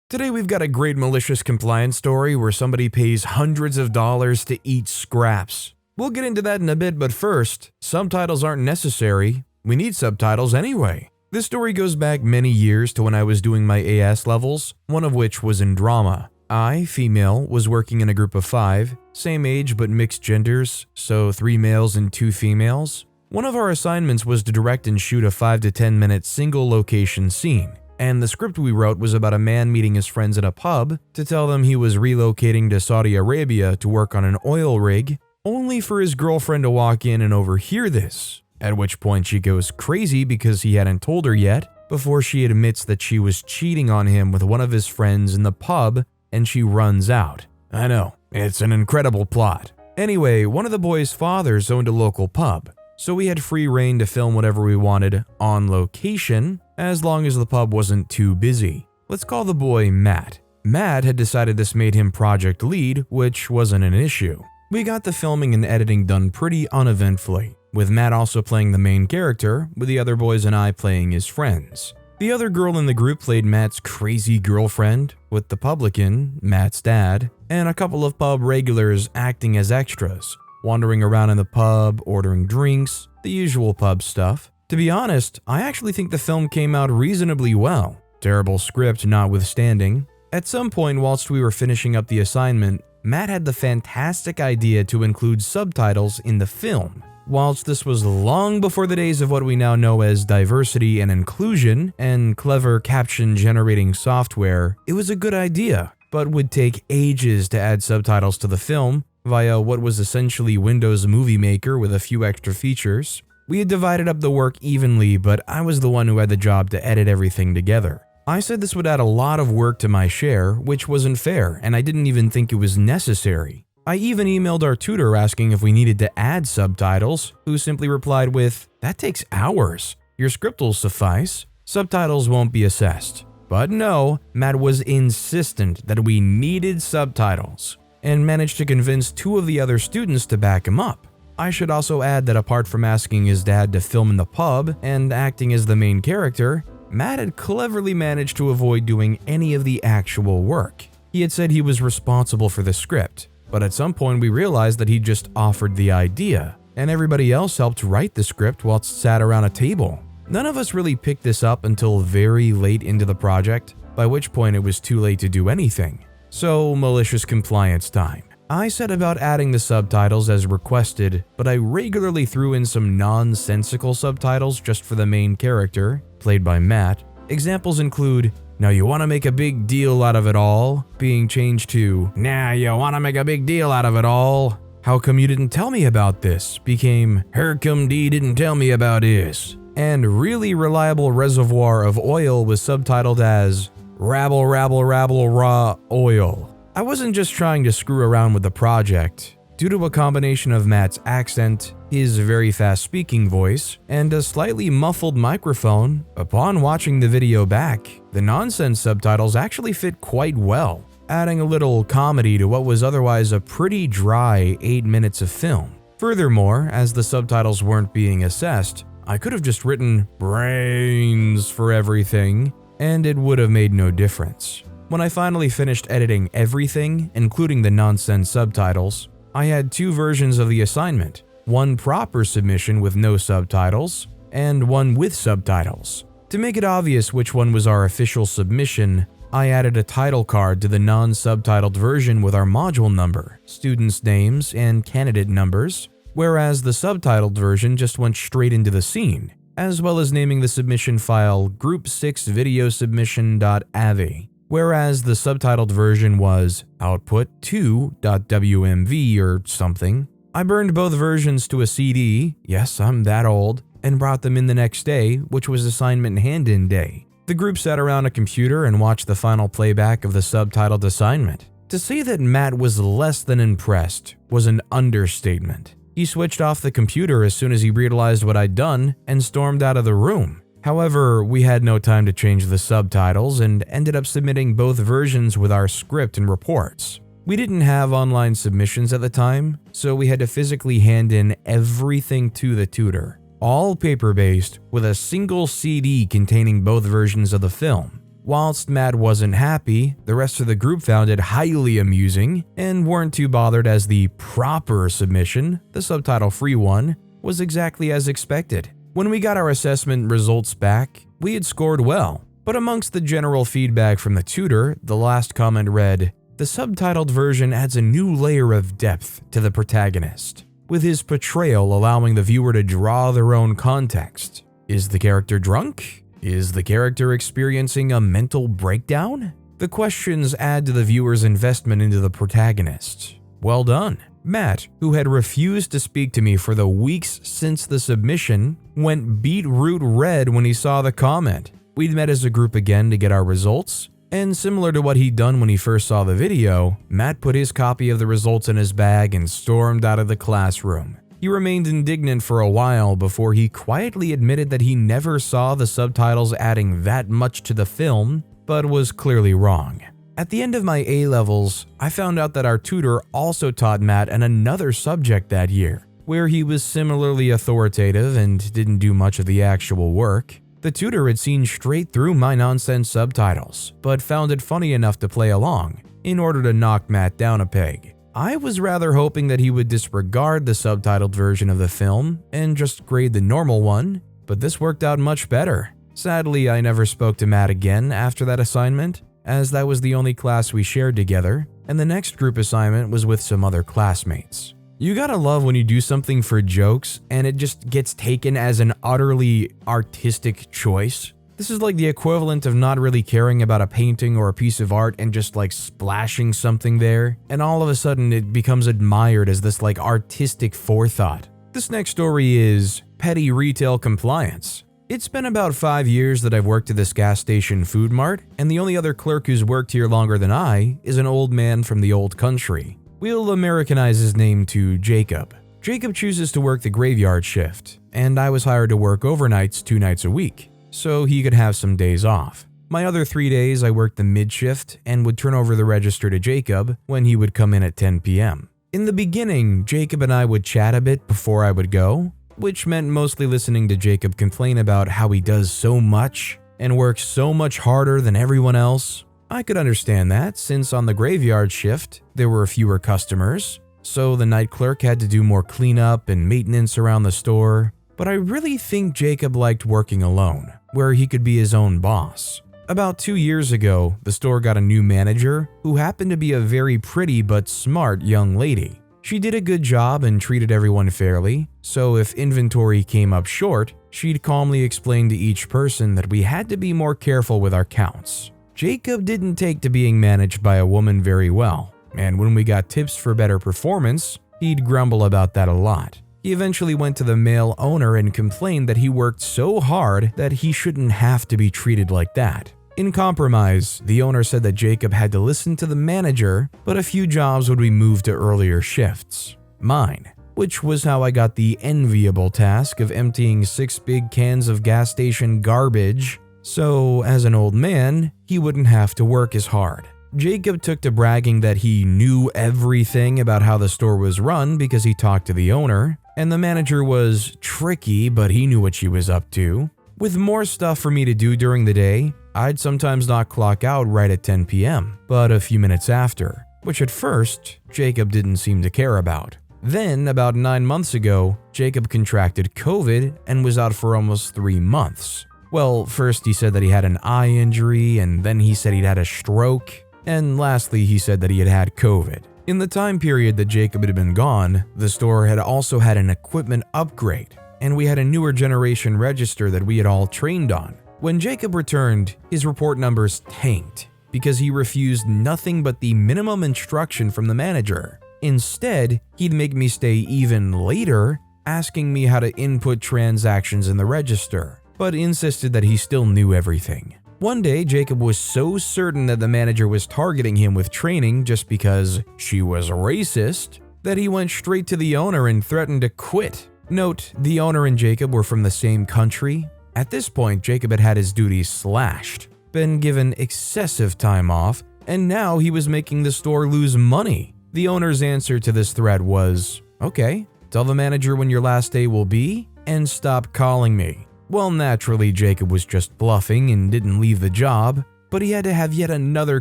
Today we've got a great malicious compliance story where somebody pays hundreds of dollars to eat scraps. We'll get into that in a bit, but first, subtitles aren't necessary. We need subtitles anyway. This story goes back many years to when I was doing my AS levels, one of which was in drama. I, female, was working in a group of 5, same age but mixed genders, so 3 males and 2 females. One of our assignments was to direct and shoot a 5 to 10 minute single location scene. And the script we wrote was about a man meeting his friends in a pub to tell them he was relocating to Saudi Arabia to work on an oil rig, only for his girlfriend to walk in and overhear this, at which point she goes crazy because he hadn't told her yet, before she admits that she was cheating on him with one of his friends in the pub, and she runs out. I know, it's an incredible plot. Anyway, one of the boys' fathers owned a local pub, so we had free reign to film whatever we wanted on location, as long as the pub wasn't too busy. Let's call the boy Matt. Matt had decided this made him project lead, which wasn't an issue. We got the filming and editing done pretty uneventfully, with Matt also playing the main character, with the other boys and I playing his friends. The other girl in the group played Matt's crazy girlfriend, with the publican, Matt's dad, and a couple of pub regulars acting as extras, wandering around in the pub, ordering drinks, the usual pub stuff. To be honest, I actually think the film came out reasonably well, terrible script notwithstanding. At some point whilst we were finishing up the assignment, Matt had the fantastic idea to include subtitles in the film. Whilst this was long before the days of what we now know as diversity and inclusion and clever caption generating software, it was a good idea, but would take ages to add subtitles to the film via what was essentially Windows Movie Maker with a few extra features. We had divided up the work evenly, but I was the one who had the job to edit everything together. I said this would add a lot of work to my share, which wasn't fair, and I didn't even think it was necessary. I even emailed our tutor asking if we needed to add subtitles, who simply replied with, "That takes hours. Your script will suffice. Subtitles won't be assessed." But no, Matt was insistent that we needed subtitles, and managed to convince 2 of the other students to back him up. I should also add that apart from asking his dad to film in the pub and acting as the main character, Matt had cleverly managed to avoid doing any of the actual work. He had said he was responsible for the script, but at some point we realized that he just offered the idea, and everybody else helped write the script whilst sat around a table. None of us really picked this up until very late into the project, by which point it was too late to do anything. So, malicious compliance time. I set about adding the subtitles as requested, but I regularly threw in some nonsensical subtitles just for the main character, played by Matt. Examples include, "Now you wanna make a big deal out of it all," being changed to, "Now you wanna make a big deal out of it all." "How come you didn't tell me about this?" became, "Her come D didn't tell me about this." And "Really reliable reservoir of oil" was subtitled as, "Rabble rabble rabble raw oil." I wasn't just trying to screw around with the project. Due to a combination of Matt's accent, his very fast speaking voice, and a slightly muffled microphone, upon watching the video back, the nonsense subtitles actually fit quite well, adding a little comedy to what was otherwise a pretty dry 8 minutes of film. Furthermore, as the subtitles weren't being assessed, I could have just written brains for everything, and it would have made no difference. When I finally finished editing everything, including the nonsense subtitles, I had 2 versions of the assignment, one proper submission with no subtitles, and one with subtitles. To make it obvious which one was our official submission, I added a title card to the non-subtitled version with our module number, students' names, and candidate numbers, whereas the subtitled version just went straight into the scene, as well as naming the submission file Group 6 Video Submission.avi. Whereas the subtitled version was output2.wmv or something. I burned both versions to a CD, yes, I'm that old, and brought them in the next day, which was assignment hand-in day. The group sat around a computer and watched the final playback of the subtitled assignment. To say that Matt was less than impressed was an understatement. He switched off the computer as soon as he realized what I'd done and stormed out of the room. However, we had no time to change the subtitles and ended up submitting both versions with our script and reports. We didn't have online submissions at the time, so we had to physically hand in everything to the tutor, all paper-based with a single CD containing both versions of the film. Whilst Matt wasn't happy, the rest of the group found it highly amusing and weren't too bothered as the proper submission, the subtitle-free one, was exactly as expected. When we got our assessment results back, we had scored well, but amongst the general feedback from the tutor, the last comment read, "The subtitled version adds a new layer of depth to the protagonist, with his portrayal allowing the viewer to draw their own context. Is the character drunk? Is the character experiencing a mental breakdown? The questions add to the viewer's investment into the protagonist. Well done." Matt, who had refused to speak to me for the weeks since the submission, went beetroot red when he saw the comment. We'd met as a group again to get our results, and similar to what he'd done when he first saw the video, Matt put his copy of the results in his bag and stormed out of the classroom. He remained indignant for a while before he quietly admitted that he never saw the subtitles adding that much to the film, but was clearly wrong. At the end of my A-levels, I found out that our tutor also taught Matt in another subject that year, where he was similarly authoritative and didn't do much of the actual work. The tutor had seen straight through my nonsense subtitles, but found it funny enough to play along, in order to knock Matt down a peg. I was rather hoping that he would disregard the subtitled version of the film and just grade the normal one, but this worked out much better. Sadly, I never spoke to Matt again after that assignment, as that was the only class we shared together, and the next group assignment was with some other classmates. You gotta love when you do something for jokes and it just gets taken as an utterly artistic choice. This is like the equivalent of not really caring about a painting or a piece of art and just like splashing something there, and all of a sudden it becomes admired as this like artistic forethought. This next story is petty retail compliance. It's been about 5 years that I've worked at this gas station food mart, and the only other clerk who's worked here longer than I is an old man from the old country. We'll Americanize his name to Jacob. Jacob chooses to work the graveyard shift, and I was hired to work overnights 2 nights a week, so he could have some days off. My other 3 days I worked the mid-shift and would turn over the register to Jacob when he would come in at 10 p.m. In the beginning, Jacob and I would chat a bit before I would go, which meant mostly listening to Jacob complain about how he does so much and works so much harder than everyone else. I could understand that, since on the graveyard shift, there were fewer customers, so the night clerk had to do more cleanup and maintenance around the store. But I really think Jacob liked working alone, where he could be his own boss. About 2 years ago, the store got a new manager who happened to be a very pretty but smart young lady. She did a good job and treated everyone fairly, so if inventory came up short, she'd calmly explain to each person that we had to be more careful with our counts. Jacob didn't take to being managed by a woman very well, and when we got tips for better performance, he'd grumble about that a lot. He eventually went to the male owner and complained that he worked so hard that he shouldn't have to be treated like that. In compromise, the owner said that Jacob had to listen to the manager, but a few jobs would be moved to earlier shifts. Mine, which was how I got the enviable task of emptying 6 big cans of gas station garbage, so as an old man, he wouldn't have to work as hard. Jacob took to bragging that he knew everything about how the store was run because he talked to the owner, and the manager was tricky, but he knew what she was up to. With more stuff for me to do during the day, I'd sometimes not clock out right at 10 p.m., but a few minutes after, which at first, Jacob didn't seem to care about. Then, about 9 months ago, Jacob contracted COVID and was out for almost 3 months. Well, first he said that he had an eye injury, and then he said he'd had a stroke, and lastly he said that he had had COVID. In the time period that Jacob had been gone, the store had also had an equipment upgrade, and we had a newer generation register that we had all trained on. When Jacob returned, his report numbers tanked because he refused nothing but the minimum instruction from the manager. Instead, he'd make me stay even later, asking me how to input transactions in the register, but insisted that he still knew everything. One day, Jacob was so certain that the manager was targeting him with training just because she was racist that he went straight to the owner and threatened to quit. Note, the owner and Jacob were from the same country. At this point, Jacob had had his duties slashed, been given excessive time off, and now he was making the store lose money. The owner's answer to this threat was, "Okay, tell the manager when your last day will be, and stop calling me." Well, naturally, Jacob was just bluffing and didn't leave the job, but he had to have yet another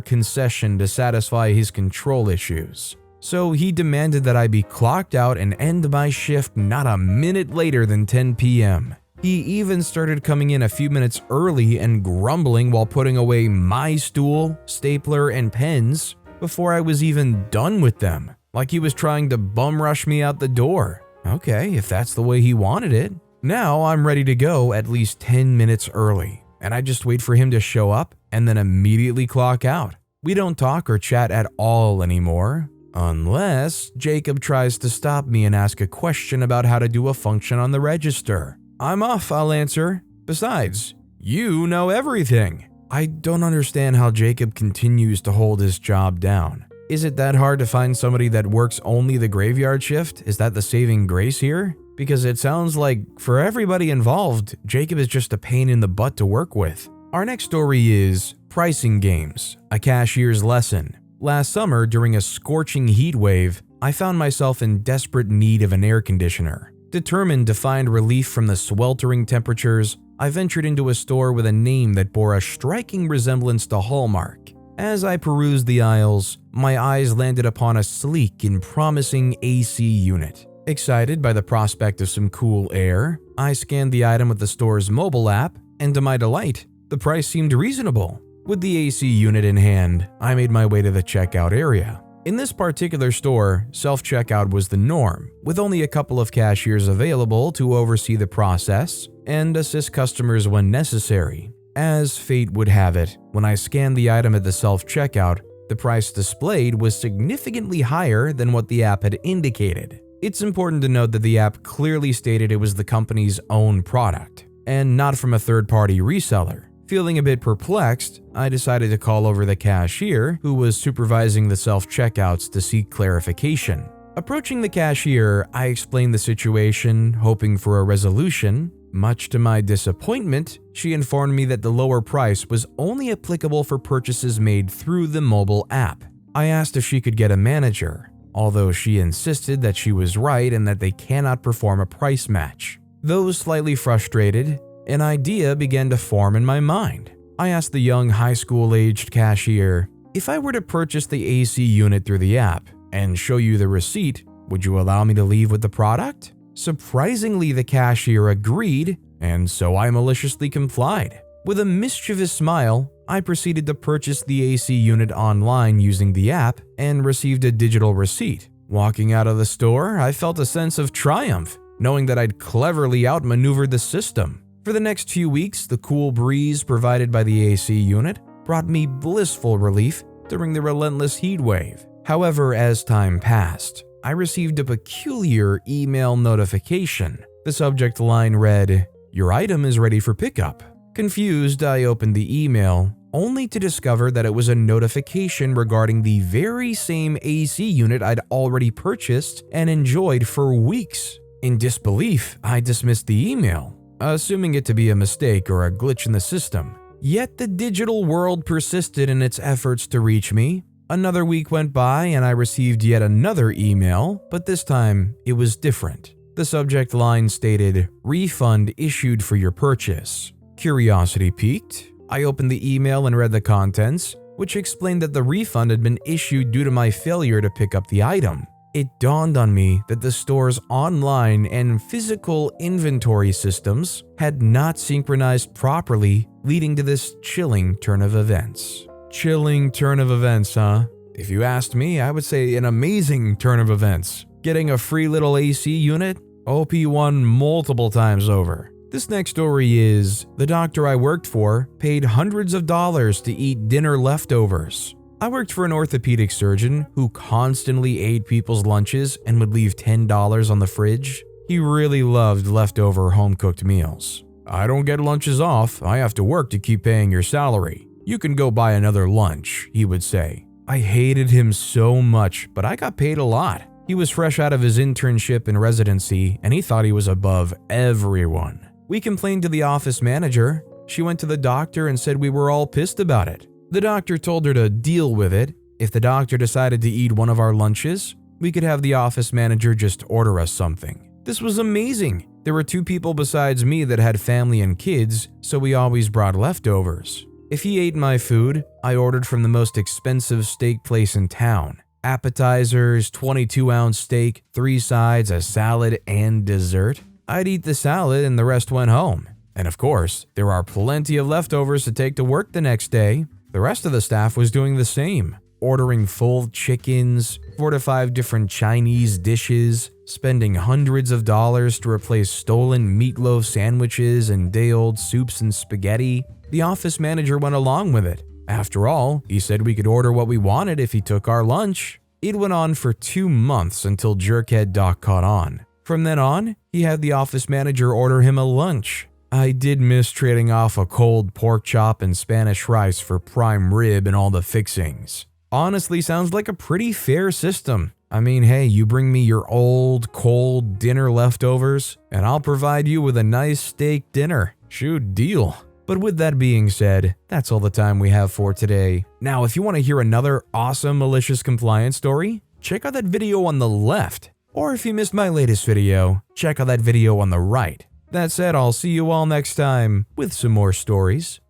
concession to satisfy his control issues. So he demanded that I be clocked out and end my shift not a minute later than 10 p.m. He even started coming in a few minutes early and grumbling while putting away my stool, stapler, and pens before I was even done with them, like he was trying to bum rush me out the door. Okay, if that's the way he wanted it. Now I'm ready to go at least 10 minutes early, and I just wait for him to show up and then immediately clock out. We don't talk or chat at all anymore, unless Jacob tries to stop me and ask a question about how to do a function on the register. I'm off, I'll answer. Besides, you know everything. I don't understand how Jacob continues to hold his job down. Is it that hard to find somebody that works only the graveyard shift? Is that the saving grace here? Because it sounds like for everybody involved, Jacob is just a pain in the butt to work with. Our next story is Pricing Games, a Cashier's Lesson. Last summer, during a scorching heat wave, I found myself in desperate need of an air conditioner. Determined to find relief from the sweltering temperatures, I ventured into a store with a name that bore a striking resemblance to Hallmark. As I perused the aisles, my eyes landed upon a sleek and promising AC unit. Excited by the prospect of some cool air, I scanned the item with the store's mobile app, and to my delight, the price seemed reasonable. With the AC unit in hand, I made my way to the checkout area. In this particular store, self-checkout was the norm, with only a couple of cashiers available to oversee the process and assist customers when necessary. As fate would have it, when I scanned the item at the self-checkout, the price displayed was significantly higher than what the app had indicated. It's important to note that the app clearly stated it was the company's own product, and not from a third-party reseller. Feeling a bit perplexed, I decided to call over the cashier who was supervising the self-checkouts to seek clarification. Approaching the cashier, I explained the situation, hoping for a resolution. Much to my disappointment, she informed me that the lower price was only applicable for purchases made through the mobile app. I asked if she could get a manager, although she insisted that she was right and that they cannot perform a price match. Though slightly frustrated, an idea began to form in my mind. I asked the young high school-aged cashier, if I were to purchase the AC unit through the app and show you the receipt, would you allow me to leave with the product? Surprisingly, the cashier agreed, and so I maliciously complied. With a mischievous smile, I proceeded to purchase the AC unit online using the app and received a digital receipt. Walking out of the store, I felt a sense of triumph, knowing that I'd cleverly outmaneuvered the system. For the next few weeks, the cool breeze provided by the AC unit brought me blissful relief during the relentless heat wave. However, as time passed, I received a peculiar email notification. The subject line read, "Your item is ready for pickup." Confused, I opened the email, only to discover that it was a notification regarding the very same AC unit I'd already purchased and enjoyed for weeks. In disbelief, I dismissed the email, assuming it to be a mistake or a glitch in the system. Yet the digital world persisted in its efforts to reach me. Another week went by and I received yet another email, but this time it was different. The subject line stated, "Refund issued for your purchase." Curiosity piqued. I opened the email and read the contents, which explained that the refund had been issued due to my failure to pick up the item. It dawned on me that the store's online and physical inventory systems had not synchronized properly, leading to this chilling turn of events. Chilling turn of events, huh? If you asked me, I would say an amazing turn of events. Getting a free little AC unit? OP1 multiple times over. This next story is, the doctor I worked for paid hundreds of dollars to eat dinner leftovers. I worked for an orthopedic surgeon who constantly ate people's lunches and would leave $10 on the fridge. He really loved leftover home-cooked meals. "I don't get lunches off, I have to work to keep paying your salary. You can go buy another lunch," he would say. I hated him so much, but I got paid a lot. He was fresh out of his internship and residency, and he thought he was above everyone. We complained to the office manager. She went to the doctor and said we were all pissed about it. The doctor told her to deal with it. If the doctor decided to eat one of our lunches, we could have the office manager just order us something. This was amazing. There were 2 people besides me that had family and kids, so we always brought leftovers. If he ate my food, I ordered from the most expensive steak place in town. Appetizers, 22-ounce steak, 3 sides, a salad, and dessert. I'd eat the salad and the rest went home. And of course, there are plenty of leftovers to take to work the next day. The rest of the staff was doing the same, ordering full chickens, 4 to 5 different Chinese dishes, spending hundreds of dollars to replace stolen meatloaf sandwiches and day-old soups and spaghetti. The office manager went along with it. After all, he said we could order what we wanted if he took our lunch. It went on for 2 months until Jerkhead Doc caught on. From then on, he had the office manager order him a lunch. I did miss trading off a cold pork chop and Spanish rice for prime rib and all the fixings. Honestly, sounds like a pretty fair system. I mean, hey, you bring me your old, cold dinner leftovers, and I'll provide you with a nice steak dinner. Shoot, deal. But with that being said, that's all the time we have for today. Now, if you want to hear another awesome malicious compliance story, check out that video on the left. Or if you missed my latest video, check out that video on the right. That said, I'll see you all next time with some more stories.